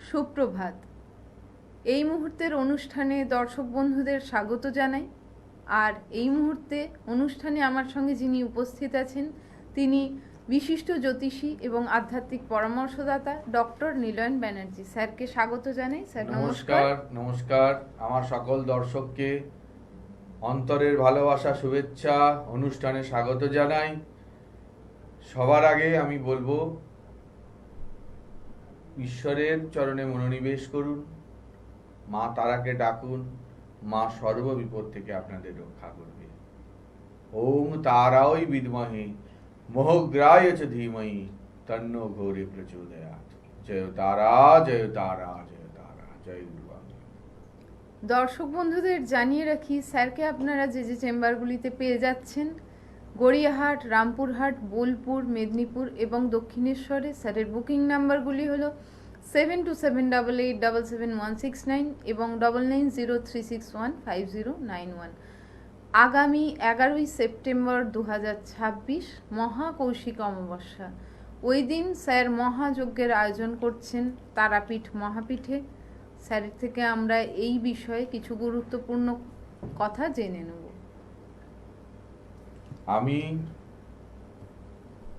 সুপ্রভাত। এই মুহূর্তের অনুষ্ঠানে দর্শক বন্ধুদের স্বাগত জানাই। আর এই মুহূর্তে অনুষ্ঠানে আমার সঙ্গে যিনি উপস্থিত আছেন তিনি বিশিষ্ট জ্যোতিষী এবং আধ্যাত্মিক পরামর্শদাতা ডক্টর নিলয়ন ব্যানার্জি। স্যারকে স্বাগত জানাই। স্যার নমস্কার। নমস্কার। আমার সকল দর্শককে অন্তরের ভালোবাসা, শুভেচ্ছা অনুষ্ঠানে স্বাগত জানাই। সবার আগে আমি বলবো, ঈশ্বরের চরণে মনোনিবেশ করুন, মা তারাকে ডাকুন, মা সর্ববিপদ থেকে আপনাদের রক্ষা করবে। ওম তারাই বিদ্মহে মোহগ্রায় চ ধীমহি তন্নো ঘোরে প্রচোদয়াৎ। জয় তারা, জয় তারা, জয় তারা, জয় গুরু। দর্শক বন্ধুদের জানিয়ে রাখি, স্যারকে আপনারা যে যে চেম্বারগুলিতে পেয়ে যাচ্ছেন, গড়িয়াহাট, রামপুরহাট, বোলপুর, মেদিনীপুর এবং দক্ষিণেশ্বরে। স্যারের বুকিং নাম্বারগুলি হলো 7278877169 এবং 9903615091। আগামী 11ই সেপ্টেম্বর 2026 মহাকৌশিক অমাবস্যা। ওই দিন স্যার মহাযজ্ঞের আয়োজন করছেন তারাপীঠ মহাপীঠে। স্যারের থেকে আমরা এই বিষয়ে কিছু গুরুত্বপূর্ণ কথা জেনে নেব। আমি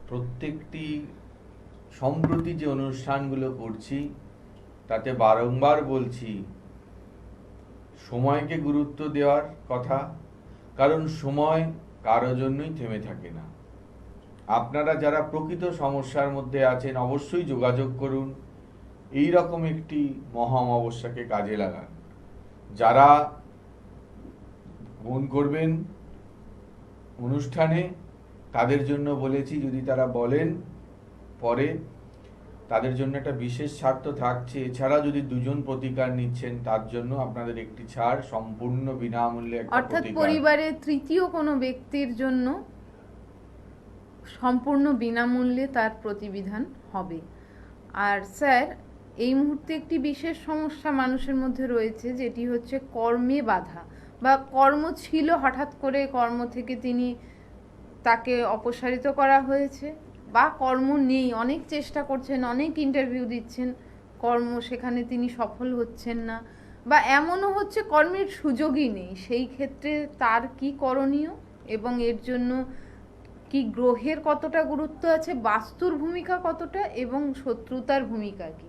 প্রত্যেকটি সম্প্রতি যে অনুষ্ঠানগুলো করছি তাতে বারংবার বলছি সময়কে গুরুত্ব দেওয়ার কথা, কারণ সময় কারো জন্যই থেমে থাকে না। আপনারা যারা প্রকৃত সমস্যার মধ্যে আছেন অবশ্যই যোগাযোগ করুন, এই রকম একটি মহা অমাবস্যাকে কাজে লাগান। যারা ফোন করবেন অনুষ্ঠানে তাদের জন্য বলেছি, যদি তারা বলেন পরে তাদের জন্য একটা বিশেষ ছাড় তো থাকছে। এছাড়া যদি দুজন প্রতিকার নিচ্ছেন তার জন্য আপনাদের একটি ছাড়, সম্পূর্ণ বিনামূল্যে একটা প্রতিকার। অর্থাৎ পরিবারের তৃতীয় কোনো ব্যক্তির জন্য সম্পূর্ণ বিনামূল্যে তার প্রতিবিধান হবে। আর স্যার, এই মুহূর্তে একটি বিশেষ সমস্যা মানুষের মধ্যে রয়েছে, যেটি হচ্ছে কর্মে বাধা, বা কর্ম ছিল হঠাৎ করে কর্ম থেকে তাকে অপসারিত করা হয়েছে, বা কর্ম নেই, অনেক চেষ্টা করছেন, অনেক ইন্টারভিউ দিচ্ছেন, সেখানে তিনি সফল হচ্ছেন না, বা এমনও হচ্ছে কর্মের সুযোগই নেই। সেই ক্ষেত্রে তার কি করণীয় এবং এর জন্য কি গ্রহের কতটা গুরুত্ব আছে, বাস্তুর ভূমিকা কতটা এবং শত্রুতার ভূমিকা কি?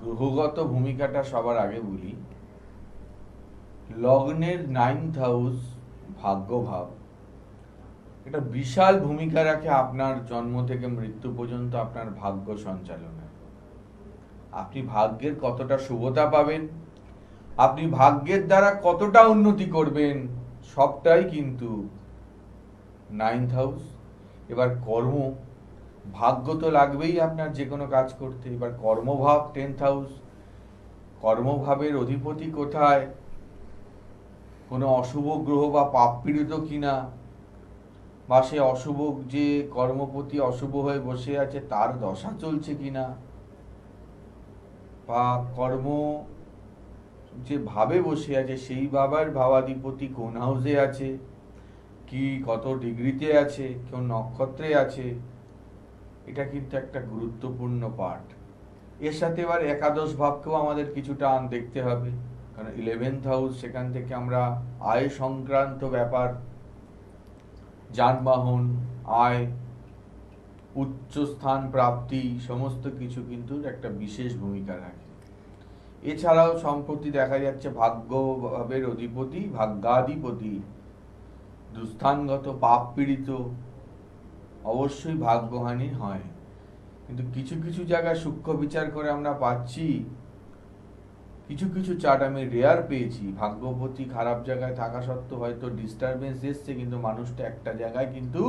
গ্রহগত ভূমিকাটা সবার আগে বলি। লগ্নের 9th হাউস ভাগ্যভাব, এটা বিশাল ভূমিকা রাখে আপনার জন্ম থেকে মৃত্যু পর্যন্ত আপনার ভাগ্য সঞ্চালনে। আপনি ভাগ্যের কতটা শুভতা পাবেন, আপনি ভাগ্যের দ্বারা কতটা উন্নতি করবেন, সবটাই কিন্তু 9th হাউস। এবার কর্ম, ভাগ্য তো লাগবেই আপনার যে কোনো কাজ করতে। এবার কর্মভাব 10th হাউস, কর্মভাবের অধিপতি কোথায়, কোনো অশুভ গ্রহ বা পাপ পীড়িত কিনা, বা সে অশুভ যে কর্মপতি অশুভ হয়ে বসে আছে তার দশা চলছে কিনা, বা কর্ম যে ভাবে বসে আছে সেই বাবার ভাবাধিপতি কোন হাউসে আছে, কি কত ডিগ্রিতে আছে, কোন নক্ষত্রে আছে, এটা কিন্তু একটা গুরুত্বপূর্ণ পার্ট। এর সাথে এবার একাদশ ভাবকেও আমাদের কিছুটা দেখতে হবে, কারণ 11th হাউস, সেখান থেকে আমরা আয় সংক্রান্ত ব্যাপার, যানবাহন, আয়, উচ্চ স্থান প্রাপ্তি, সমস্ত কিছু কিন্তু একটা বিশেষ ভূমিকা রাখে। এছাড়াও সম্প্রতি দেখা যাচ্ছে ভাগ্যভাবের অধিপতি, ভাগ্যাধিপতি দুস্থানগত পাপ পীড়িত, অবশ্যই ভাগ্যহানি হয়। কিন্তু কিছু কিছু জায়গায় সূক্ষ্ম বিচার করে আমরা পাচ্ছি, কিছু কিছু চার্ট আমি রেয়ার পেয়েছি, ভাগ্যপতি খারাপ জায়গায় থাকা সত্ত্বেও হয়তো ডিস্টারবেন্স এসছে, কিন্তু মানুষটা একটা জায়গায় কিন্তু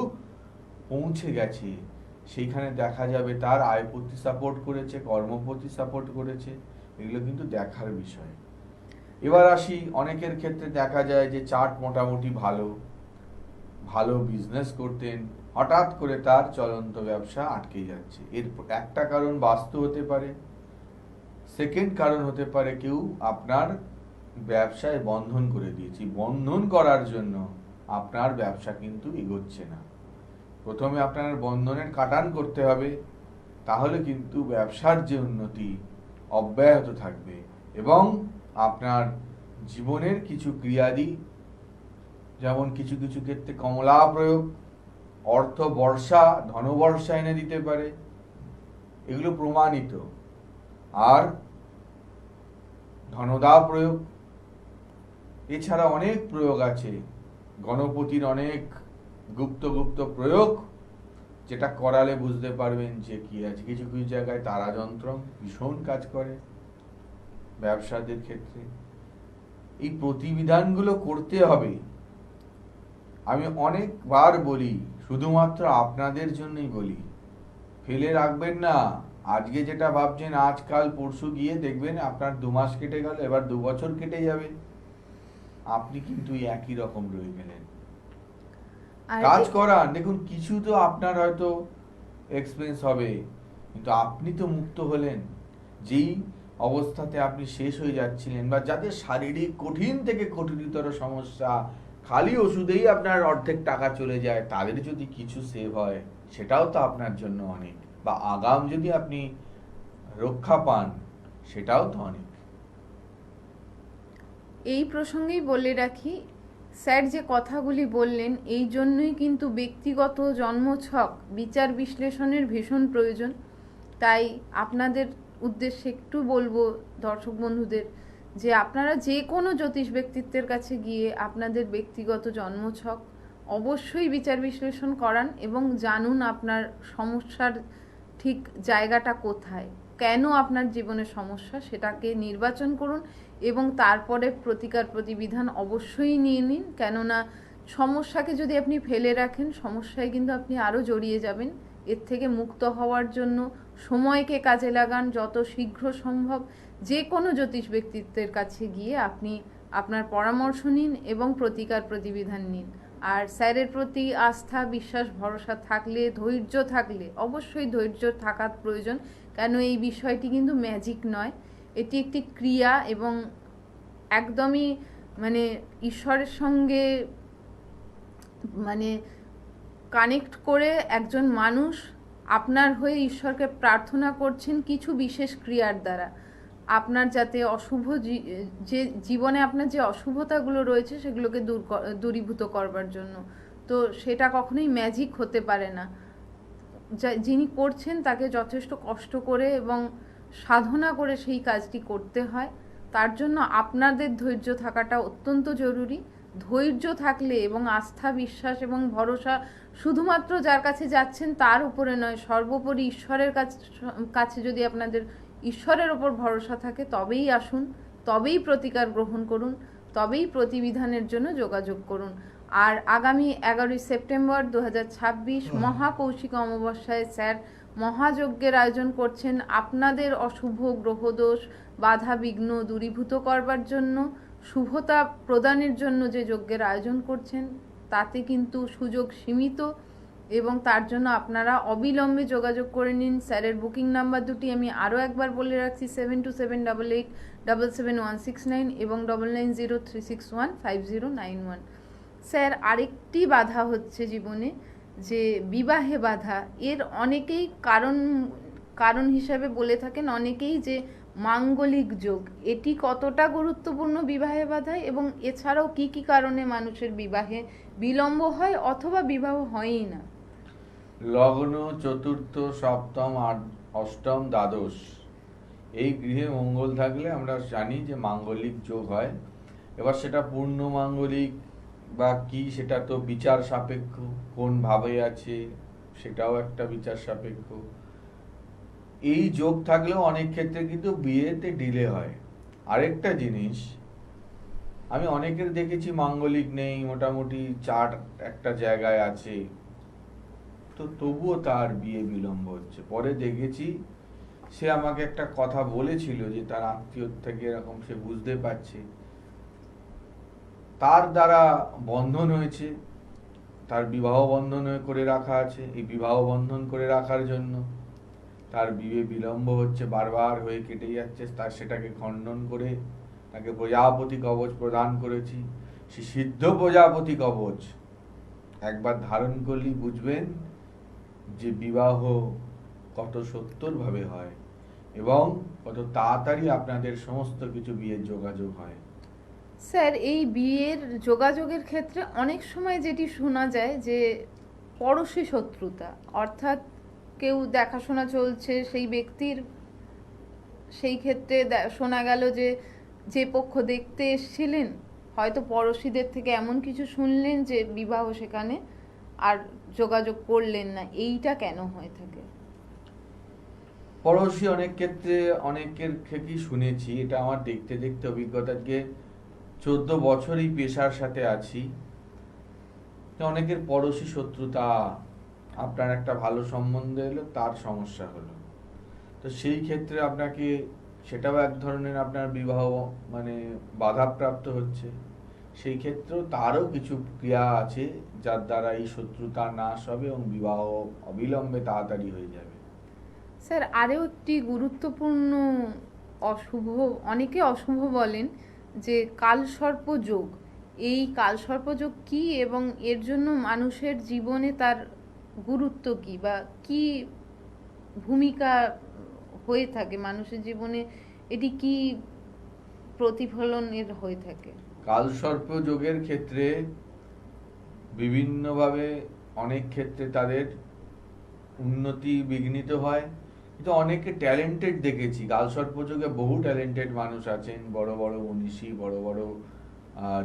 পৌঁছে গেছে। সেইখানে দেখা যাবে তার আয়পতি সাপোর্ট করেছে, কর্মপতি সাপোর্ট করেছে, এগুলো কিন্তু দেখার বিষয়। এবার আসি, অনেকের ক্ষেত্রে দেখা যায় যে চার্ট মোটামুটি ভালো, ভালো বিজনেস করতেন, হঠাৎ করে তার চলন্ত ব্যবসা আটকে যাচ্ছে। এর একটা কারণ বাস্তু হতে পারে, সেকেন্ড কারণ হতে পারে কেউ আপনার ব্যবসায় বন্ধন করে দিয়েছি, বন্ধন করার জন্য আপনার ব্যবসা কিন্তু এগোচ্ছে না। প্রথমে আপনার বন্ধনের কাটান করতে হবে, তাহলে কিন্তু ব্যবসার যে উন্নতি অব্যাহত থাকবে এবং আপনার জীবনের কিছু ক্রিয়াদি, যেমন কিছু কিছু ক্ষেত্রে কমলা প্রয়োগ, অর্থ বর্ষা, ধনবর্ষা এনে দিতে পারে, এগুলো প্রমাণিত। আর ধনদা প্রয়োগ, এছাড়া অনেক প্রয়োগ আছে, গণপতির অনেক গুপ্ত গুপ্ত প্রয়োগ, যেটা করালে বুঝতে পারবেন যে কি আছে। কিছু কিছু জায়গায় তারা যন্ত্র ভীষণ কাজ করে ব্যবসাদের ক্ষেত্রে। এই প্রতিবিধানগুলো করতে হবে। আমি অনেকবার বলি, শুধুমাত্র আপনাদের জন্যই বলি, ফেলে রাখবেন না। আজকে যেটা ভাবছেন আজকাল পরশু গিয়ে দেখবেন আপনার 2 মাস কেটে গেল, এবার 2 বছর কেটে যাবে, আপনি কিন্তু একই রকম রয়ে গেলেন। কাজ করান, দেখুন কিছু তো আপনার হয়তো এক্সপেন্স হবে, কিন্তু আপনি তো মুক্ত হলেন। যেই অবস্থাতে আপনি শেষ হয়ে যাচ্ছিলেন, বা যাদের শারীরিক কঠিন থেকে কঠিনতর সমস্যা, খালি ওষুধেই আপনার অর্ধেক টাকা চলে যায়, তাদের যদি কিছু সেভ হয় সেটাও তো আপনার জন্য অনেক, বা আগাম যদি আপনি রক্ষা পান সেটাও তো অনেক। এই প্রসঙ্গেই বলে রাখি, স্যার যে কথাগুলি বললেন, এই জন্যই কিন্তু ব্যক্তিগত জন্মছক বিচার বিশ্লেষণের ভীষণ প্রয়োজন। তাই আপনাদের উদ্দেশ্যে একটু বলবো দর্শক বন্ধুদের, যে আপনারা যে কোনো জ্যোতিষ ব্যক্তিত্বের কাছে গিয়ে আপনাদের ব্যক্তিগত জন্মছক অবশ্যই বিচার বিশ্লেষণ করান এবং জানুন আপনার সমস্যার ঠিক জায়গাটা কোথায়, কেন আপনার জীবনে সমস্যা, সেটাকে নির্বাচন করুন এবং তারপরে প্রতিকার প্রতিবিধান অবশ্যই নিয়ে নিন। কেননা সমস্যাকে যদি আপনি ফেলে রাখেন, সমস্যায় কিন্তু আপনি আরও জড়িয়ে যাবেন। এর থেকে মুক্ত হওয়ার জন্য সময়কে কাজে লাগান, যত শীঘ্র সম্ভব যে কোনো জ্যোতিষ ব্যক্তিত্বের কাছে গিয়ে আপনি আপনার পরামর্শ নিন এবং প্রতিকার প্রতিবিধান নিন। আর স্যারের প্রতি আস্থা, বিশ্বাস, ভরসা থাকলে, ধৈর্য থাকলে, অবশ্যই ধৈর্য থাকার প্রয়োজন, কেন এই বিষয়টি কিন্তু ম্যাজিক নয়, এটি একটি ক্রিয়া এবং একদমই মানে ঈশ্বরের সঙ্গে মানে কানেক্ট করে একজন মানুষ আপনার হয়ে ঈশ্বরকে প্রার্থনা করছেন কিছু বিশেষ ক্রিয়ার দ্বারা, আপনার যাতে অশুভ যে জীবনে আপনার যে অশুভতাগুলো রয়েছে সেগুলোকে দূরীভূত করবার জন্য। তো সেটা কখনোই ম্যাজিক হতে পারে না। যিনি করছেন তাকে যথেষ্ট কষ্ট করে এবং সাধনা করে সেই কাজটি করতে হয়। তার জন্য আপনাদের ধৈর্য থাকাটা অত্যন্ত জরুরি। ধৈর্য থাকলে এবং আস্থা, বিশ্বাস এবং ভরসা শুধুমাত্র যার কাছে যাচ্ছেন তার উপরে নয়, সর্বোপরি ঈশ্বরের কাছে যদি আপনাদের ঈশ্বরের ওপর ভরসা থাকে, তবেই আসুন, তবেই প্রতিকার গ্রহণ করুন, তবেই প্রতিবিধানের জন্য যোগাযোগ করুন। আর আগামী 11ই সেপ্টেম্বর 2026 মহাকৌশিক অমাবস্যায় স্যার মহাযজ্ঞের আয়োজন করছেন আপনাদের অশুভ গ্রহদোষ, বাধা বিঘ্ন দূরীভূত করবার জন্য, শুভতা প্রদানের জন্য যে যজ্ঞের আয়োজন করছেন তাতে কিন্তু সুযোগ সীমিত এবং তার জন্য আপনারা অবিলম্বে যোগাযোগ করে নিন। স্যারের বুকিং নাম্বার দুটি আমি আরও একবার বলে রাখছি, 7278877169 এবং 9903615091। স্যার, আরেকটি বাধা হচ্ছে জীবনে, যে বিবাহে বাধা। এর অনেকেই কারণ হিসাবে বলে থাকেন অনেকেই যে মাঙ্গলিক যোগ, এটি কতটা গুরুত্বপূর্ণ বিবাহে বাধায়, এবং এছাড়াও কি কি কারণে মানুষের বিবাহে বিলম্ব হয় অথবা বিবাহ হয়ই না? লগ্ন, চতুর্থ, সপ্তম, অষ্টম, দ্বাদশ, এই গৃহে মঙ্গল থাকলে আমরা জানি যে মাঙ্গলিক যোগ হয়। এবার সেটা পূর্ণ মাঙ্গলিক বা কি, সেটা তো বিচার সাপেক্ষ, কোন ভাবে আছে সেটাও একটা বিচার সাপেক্ষ। এই যোগ থাকলেও অনেক ক্ষেত্রে কিন্তু বিয়েতে ডিলে হয়। আরেকটা জিনিস, আমি অনেকের দেখেছি মাঙ্গলিক নেই, মোটামুটি চার একটা জায়গায় আছে, তো তবুও তার বিয়ে বিলম্ব হচ্ছে। পরে দেখেছি সে আমাকে একটা কথা বলেছিল যে তার আত্মীয় থেকে এরকম সে বুঝতে পারছে তার দ্বারা বন্ধন হয়েছে, তার বিবাহ বন্ধন করে রাখা আছে, এই বিবাহ বন্ধন করে রাখার জন্য তার বিয়ে বিলম্ব হচ্ছে, বারবার হয়ে কেটে যাচ্ছে। তার সেটাকে খণ্ডন করে তাকে প্রজাপতি কবচ প্রদান করেছি। সে সিদ্ধ প্রজাপতি কবচ একবার ধারণ করলেই বুঝবেন যে বিবাহ কত সত্তর ভাবে হয় এবং কত তাড়াতাড়ি আপনাদের সমস্ত কিছু বিয়ের যোগাযোগ হয়। স্যার, এই বিয়ের যোগাযোগের ক্ষেত্রে অনেক সময় যেটি শোনা যায় যে পড়শি শত্রুতা, অর্থাৎ কেউ দেখাশোনা চলছে সেই ব্যক্তির, সেই ক্ষেত্রে শোনা গেল যে যে পক্ষ দেখতে এসেছিলেন হয়তো পড়শিদের থেকে এমন কিছু শুনলেন যে বিবাহ সেখানে আর যোগাযোগ করলেন না। এইটা কেন হয়ে থাকে? পড়োশি অনেক ক্ষেত্রে অনেকের থেকেই শুনেছি, এটা আমার দেখতে দেখতে অভিজ্ঞতাকে 14 বছর এই পেশার সাথে আছি। তো অনেকের পড়োশি শত্রুতা, আপনার একটা ভালো সম্বন্ধ এলো তার সমস্যা হলো, তো সেই ক্ষেত্রে আপনাকে সেটাও এক ধরনের আপনার বিবাহ মানে বাধাপ্রাপ্ত হচ্ছে। সেই ক্ষেত্রেও তারও কিছু ক্রিয়া আছে যার দ্বারা এই শত্রুতা নাশ হবে এবং বিবাহ অবিলম্বে তাড়াতাড়ি হয়ে যাবে। স্যার, আরও একটি গুরুত্বপূর্ণ অশুভ, অনেকে অশুভ বলেন যে কালসর্প যোগ। এই কালসর্প যোগ কী এবং এর জন্য মানুষের জীবনে তার গুরুত্ব কী বা কী ভূমিকা হয়ে থাকে মানুষের জীবনে, এটি কি প্রতিফলনের হয়ে থাকে? কালসর্প যোগের ক্ষেত্রে বিভিন্নভাবে অনেক ক্ষেত্রে তাদের উন্নতি বিঘ্নিত হয়, কিন্তু অনেকে ট্যালেন্টেড দেখেছি। কালসর্প যোগে বহু ট্যালেন্টেড মানুষ আছেন, বড় বড় মনীষী, বড় বড়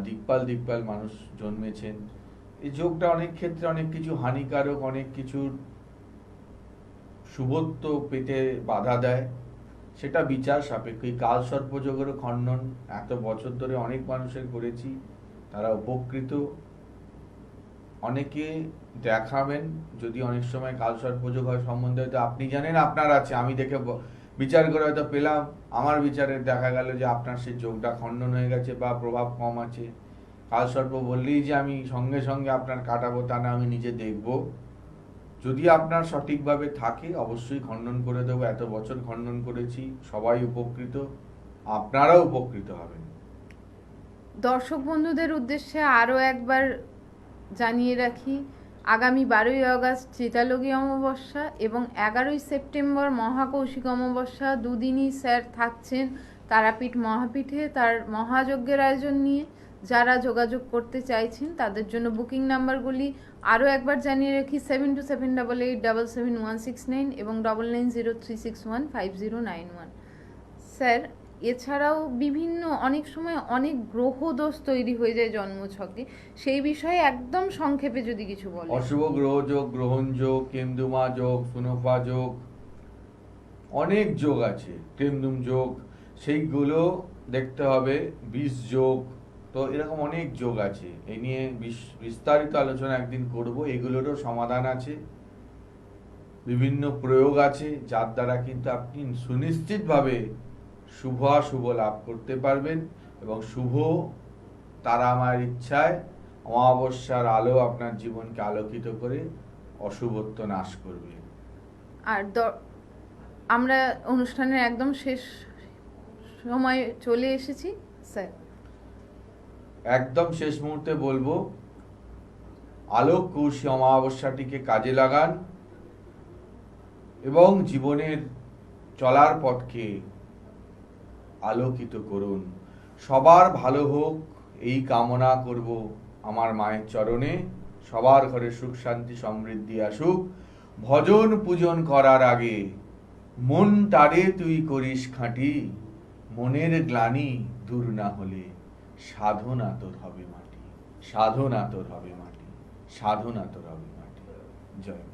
দিকপাল দিকপাল মানুষ জন্মেছেন। এই যোগটা অনেক ক্ষেত্রে অনেক কিছু হানিকারক, অনেক কিছুর শুভত্ব পেতে বাধা দেয়, সেটা বিচার সাপেক্ষ। এই কালসর্প যোগেরও খণ্ডন এত বছর ধরে অনেক মানুষের করেছি, তারা উপকৃত। অনেকে দেখাবেন, যদি অনেক সময় কালসর্পযোগ হয় সম্বন্ধে হয়তো আপনি জানেন আপনার আছে, আমি দেখে বিচার করে হয়তো পেলাম, আমার বিচারে দেখা গেল যে আপনার সেই যোগটা খণ্ডন হয়ে গেছে বা প্রভাব কম আছে। কালসর্প বললেই যে আমি সঙ্গে সঙ্গে আপনার কাটাবো তা না, আমি নিজে দেখব। যদি আপনার সঠিকভাবে থাকে অবশ্যই খণ্ডন করে দেবো। এত বছর খণ্ডন করেছি, সবাই উপকৃত, আপনারাও উপকৃত হবেন। দর্শক বন্ধুদের উদ্দেশ্যে আরও একবার জানিয়ে রাখি, আগামী 12ই আগস্ট চিতালগী অমাবস্যা এবং 11ই সেপ্টেম্বর মহাকৌশিক অমাবস্যা, দুদিনই স্যার থাকছেন তারাপীঠ মহাপীঠে তার মহাযজ্ঞের আয়োজন নিয়ে। যারা যোগাযোগ করতে চাইছেন তাদের জন্য বুকিং নাম্বারগুলি আরও একবার জানিয়ে রাখি: 7278877169 এবং 9903615091। স্যার, এছাড়াও বিভিন্ন অনেক সময় অনেক গ্রহ দোষ তৈরি হয়ে যায় জন্মছকে, সেই বিষয়ে একদম সংক্ষেপে যদি কিছু বলেন। অশুভ গ্রহ যোগ, গ্রহণ যোগ, কেমদুমা যোগ, সুনফা যোগ, অনেক যোগ আছে, কেমদুম যোগ, সেইগুলো দেখতে হবে। বিষ যোগ, তো এরকম অনেক যোগ আছে। এই নিয়ে বিস্তারিত আলোচনা একদিন করব। এগুলোরও সমাধান আছে, বিভিন্ন প্রয়োগ আছে, যার দ্বারা কিন্তু আপনি সুনিশ্চিতভাবে শুভ লাভ করতে পারবেন এবং শুভ তারা আমার ইচ্ছায় অমাবস্যার আলো আপনার জীবনকে আলোকিত করে অশুভত্ব নাশ করবে। আর আমরা অনুষ্ঠানের একদম শেষ সময় চলে এসেছি স্যার। একদম শেষ মুহূর্তে বলবো, আলোক কৌশী অমাবস্যাটিকে কাজে লাগান এবং জীবনের চলার পথকে আলোকিত করুন। সবার ভালো হোক এই কামনা করব আমার মায়ের চরণে। সবার ঘরে সুখ শান্তি সমৃদ্ধি আসুক। ভজন পূজন করার আগে মন তারে তুই করিস খাঁটি, মনের গ্লানি দূর না হলে সাধনা তোর হবে মাটি, সাধনা তোর হবে মাটি, সাধনা তোর হবে মাটি। জয়।